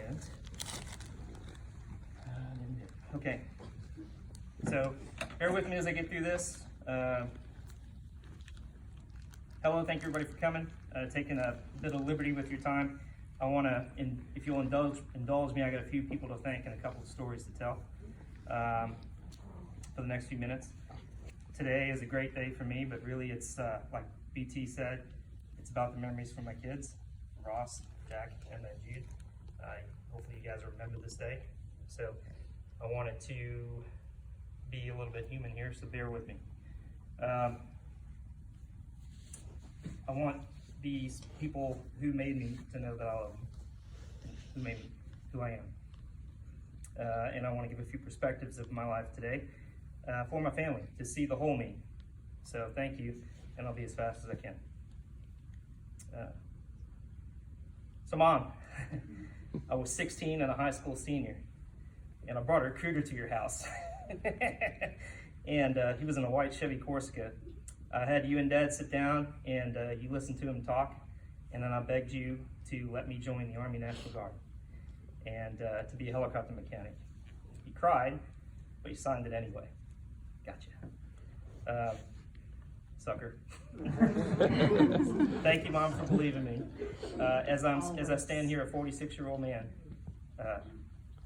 in. Okay, so bear with me as I get through this. Hello, thank you everybody for coming, taking a bit of liberty with your time. I want to, if you'll indulge me, I got a few people to thank and a couple of stories to tell for the next few minutes. Today is a great day for me, but really it's, like BT said, it's about the memories from my kids, Ross, Jack, and then Jude. Hopefully you guys will remember this day. So I wanted to be a little bit human here, so bear with me. I want these people who made me to know that I love them, who made me who I am. And I want to give a few perspectives of my life today for my family, to see the whole me. So thank you, and I'll be as fast as I can. So Mom, I was 16 and a high school senior, and I brought a recruiter to your house. And he was in a white Chevy Corsica. I had you and Dad sit down, and you listened to him talk, and then I begged you to let me join the Army National Guard and to be a helicopter mechanic. You cried, but you signed it anyway. Gotcha. Sucker. Thank you, Mom, for believing me. As I stand here, a 46-year-old man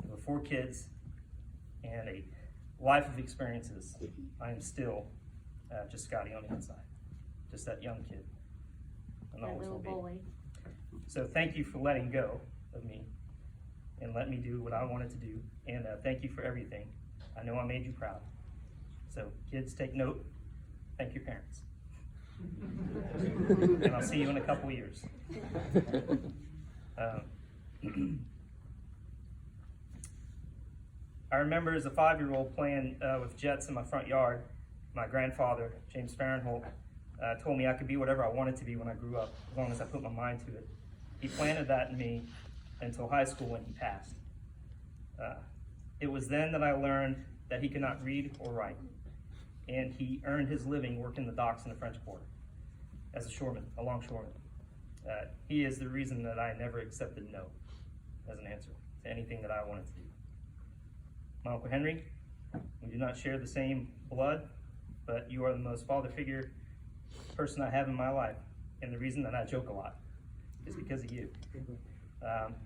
with 4 kids and a life of experiences, I am still just Scotty on the inside, just that young kid. And That little boy. So thank you for letting go of me and let me do what I wanted to do. And thank you for everything. I know I made you proud. So kids, take note. Thank your parents. And I'll see you in a couple years. I remember as a 5-year-old playing with jets in my front yard. My grandfather, James Farrenholt, told me I could be whatever I wanted to be when I grew up, as long as I put my mind to it. He planted that in me until high school when he passed. It was then that I learned that he could not read or write, and he earned his living working the docks in the French Quarter as a shoreman, a longshoreman. He is the reason that I never accepted no as an answer to anything that I wanted to do. My Uncle Henry, we do not share the same blood, but you are the most father figure person I have in my life. And the reason that I joke a lot is because of you.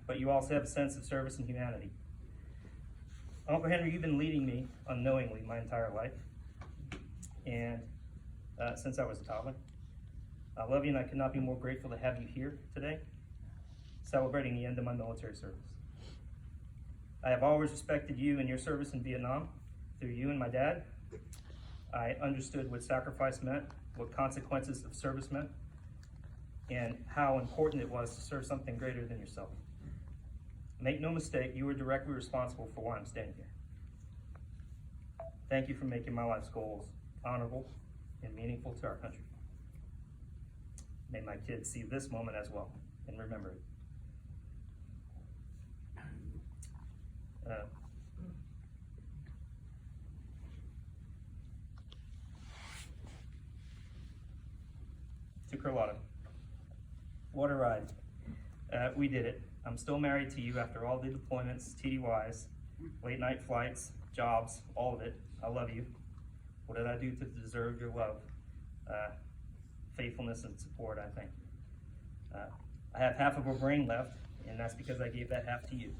But you also have a sense of service and humanity. Uncle Henry, you've been leading me unknowingly my entire life. And since I was a toddler, I love you, and I could not be more grateful to have you here today, celebrating the end of my military service. I have always respected you and your service in Vietnam. Through you and my dad, I understood what sacrifice meant, what consequences of service meant, and how important it was to serve something greater than yourself. Make no mistake, you are directly responsible for why I'm standing here. Thank you for making my life's goals honorable and meaningful to our country. May my kids see this moment as well and remember it. To Carlotta. What a ride. We did it. I'm still married to you after all the deployments, TDYs, late night flights, jobs, all of it. I love you. What did I do to deserve your love, faithfulness, and support? I thank you. I have half of a brain left, and that's because I gave that half to you.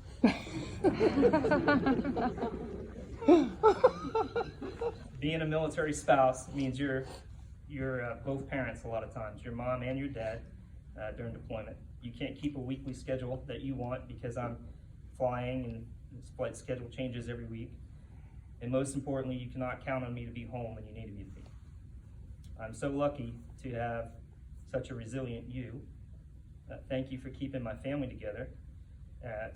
Being a military spouse means you're both parents a lot of times, your mom and your dad during deployment. You can't keep a weekly schedule that you want because I'm flying and this flight schedule changes every week. And most importantly, you cannot count on me to be home when you need me to be. I'm so lucky to have such a resilient you. Thank you for keeping my family together.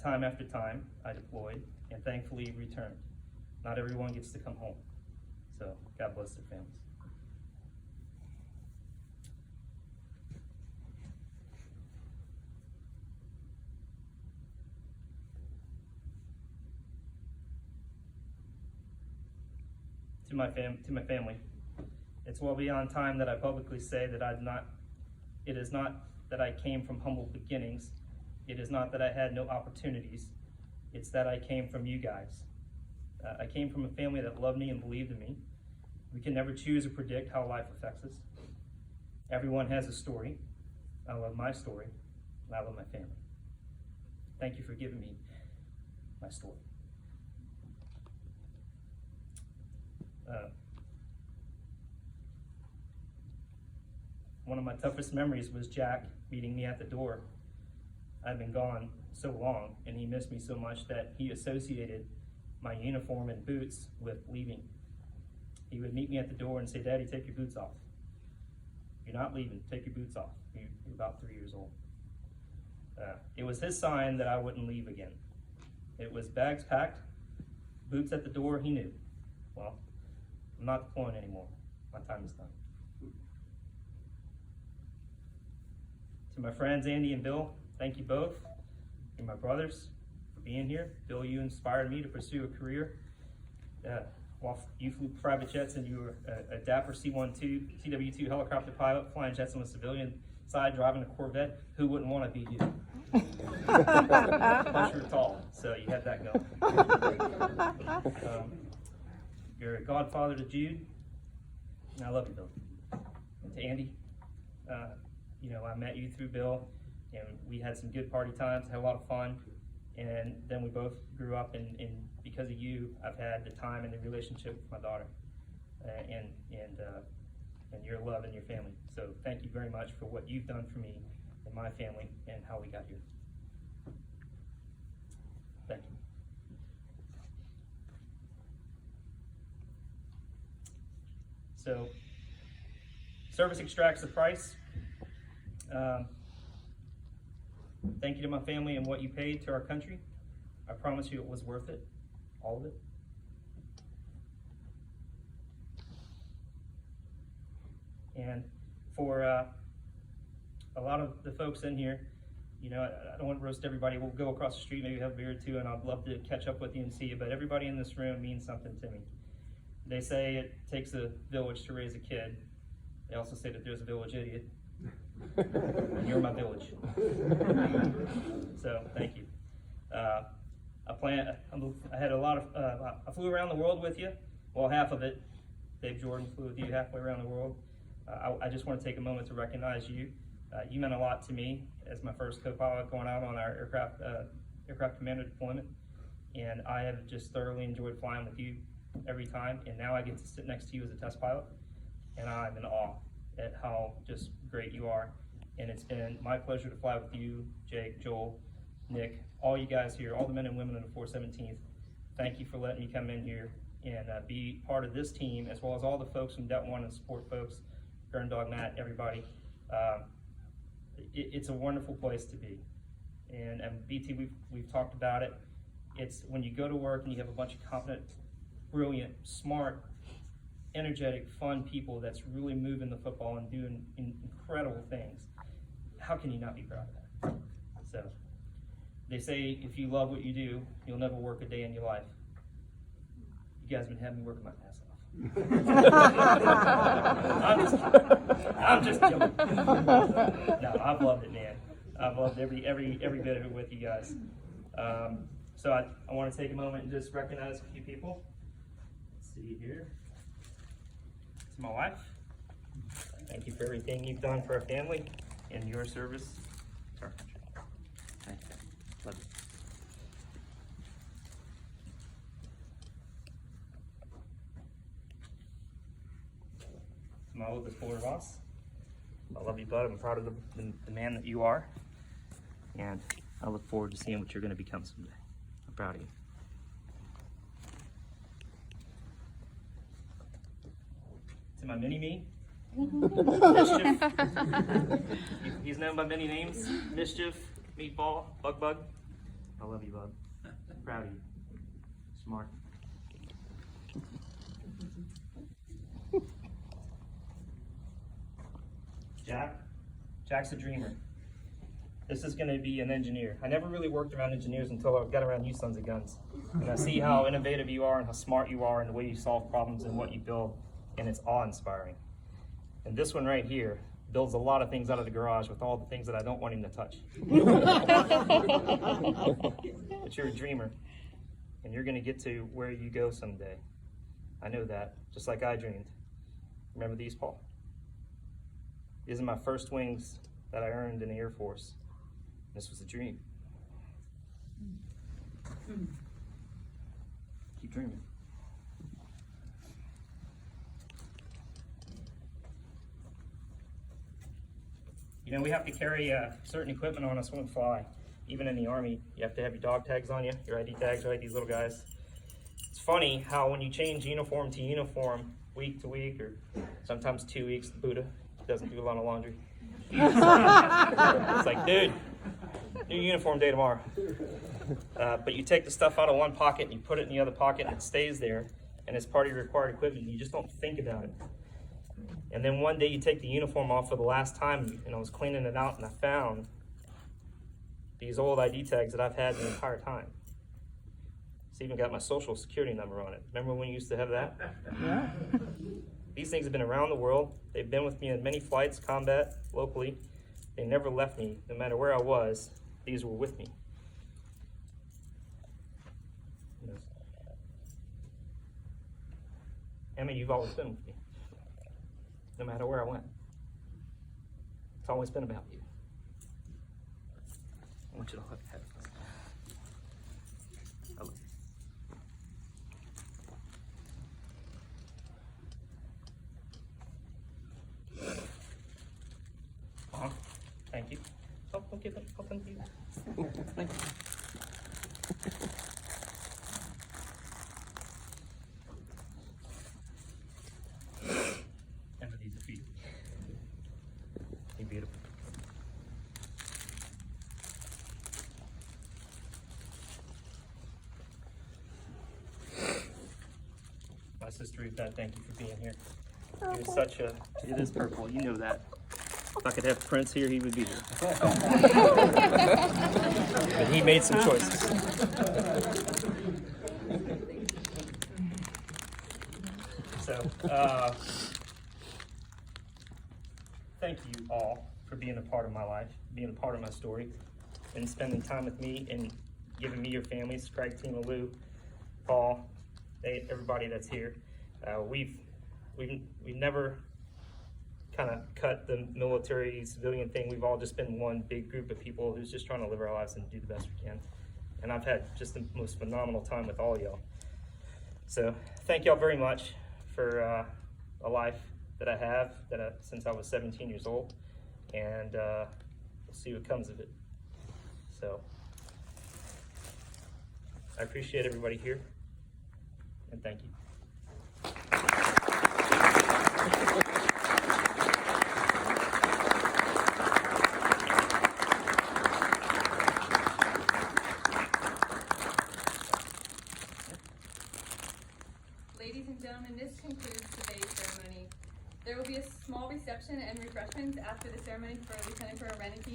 Time after time, I deployed and thankfully returned. Not everyone gets to come home. So God bless their families. To my family, it's well beyond time that I publicly say that it is not that I came from humble beginnings. It is not that I had no opportunities. It's that I came from you guys. I came from a family that loved me and believed in me. We can never choose or predict how life affects us. Everyone has a story. I love my story, and I love my family. Thank you for giving me my story. One of my toughest memories was Jack meeting me at the door. I'd been gone so long, and he missed me so much that he associated my uniform and boots with leaving. He would meet me at the door and say, "Daddy, take your boots off. You're not leaving, take your boots off." You're about 3 years old. It was his sign that I wouldn't leave again. It was bags packed, boots at the door. He knew, well, I'm not deploying anymore. My time is done. To my friends, Andy and Bill, thank you both. You're my brothers for being here. Bill, you inspired me to pursue a career. While you flew private jets and you were a dapper CW2 helicopter pilot, flying jets on the civilian side, driving a Corvette, who wouldn't want to be you? Plus you're tall, so you had that going. You're a godfather to Jude, and I love you, Bill. And to Andy, I met you through Bill, and we had some good party times, had a lot of fun, and then we both grew up, and because of you, I've had the time and the relationship with my daughter, and your love and your family. So thank you very much for what you've done for me and my family and how we got here. Thank you. So, service extracts the price. Thank you to my family and what you paid to our country. I promise you it was worth it, all of it. And for a lot of the folks in here, I don't want to roast everybody. We'll go across the street, maybe have a beer or two, and I'd love to catch up with you and see you. But everybody in this room means something to me. They say it takes a village to raise a kid. They also say that there's a village idiot. And you're my village. So thank you. I had a lot of, I flew around the world with you. Well, half of it. Dave Jordan flew with you halfway around the world. I just want to take a moment to recognize you. You meant a lot to me as my first co-pilot going out on our aircraft commander deployment. And I have just thoroughly enjoyed flying with you every time. And now I get to sit next to you as a test pilot. And I'm in awe at how just great you are. And it's been my pleasure to fly with you, Jake, Joel, Nick, all you guys here, all the men and women in the 417th. Thank you for letting me come in here and be part of this team, as well as all the folks from Det One and support folks, Gurn Dog Matt, everybody. It's a wonderful place to be. And BT, we've talked about it. It's when you go to work and you have a bunch of competent, brilliant, smart, energetic, fun people that's really moving the football and doing incredible things. How can you not be proud of that? So they say if you love what you do, you'll never work a day in your life. You guys have been having me working my ass off. I'm just joking. No, I've loved it, man. I've loved every bit of it with you guys. So I want to take a moment and just recognize a few people. Let's see here. To my wife, thank you for everything you've done for our family and your service to our country. Thank you. Love you. To my oldest boy, Ross, I love you, bud. I'm proud of the man that you are, and I look forward to seeing what you're going to become someday. I'm proud of you. To my mini-me, Mischief. He's known by many names. Mischief, Meatball, Bug. I love you, bud. I'm proud of you. Smart. Jack's a dreamer. This is going to be an engineer. I never really worked around engineers until I got around you sons of guns. And I see how innovative you are and how smart you are and the way you solve problems and what you build. And it's awe-inspiring. And this one right here builds a lot of things out of the garage with all the things that I don't want him to touch. but you're a dreamer, and you're gonna get to where you go someday. I know that, just like I dreamed. Remember these, Paul? These are my first wings that I earned in the Air Force. This was a dream. Keep dreaming. You know, we have to carry certain equipment on us when we fly. Even in the Army, you have to have your dog tags on you, your ID tags, right? These little guys. It's funny how when you change uniform to uniform, week to week, or sometimes 2 weeks, the Buddha doesn't do a lot of laundry. It's like, dude, new uniform day tomorrow. But you take the stuff out of one pocket and you put it in the other pocket and it stays there, and it's part of your required equipment, and you just don't think about it. And then one day you take the uniform off for the last time, and I was cleaning it out and I found these old ID tags that I've had the entire time. It's even got my social security number on it. Remember when you used to have that? Yeah. These things have been around the world. They've been with me in many flights, combat, locally. They never left me. No matter where I was, these were with me. Emma, you've always been with me. No matter where I went. It's always been about you. I want you to look at it. I love you. Thank you. Oh, don't give it. Oh, thank you. Thank you. Emma, these are for you. You're beautiful. My sister Yvette, thank you for being here. You're such a, it is purple, you know that. If I could have Prince here, he would be here. But he made some choices. So, thank you all for being a part of my life, being a part of my story, and spending time with me and giving me your families, Craig, Tina, Lou, Paul, everybody that's here. We've never kind of cut the military civilian thing. We've all just been one big group of people who's just trying to live our lives and do the best we can. And I've had just the most phenomenal time with all y'all. So thank y'all very much for a life that I have since I was 17 years old, and we'll see what comes of it. So I appreciate everybody here, and thank you. Ladies and gentlemen, this concludes today's ceremony. There will be a small reception and refreshments after the ceremony for Lieutenant Colonel Reinecke.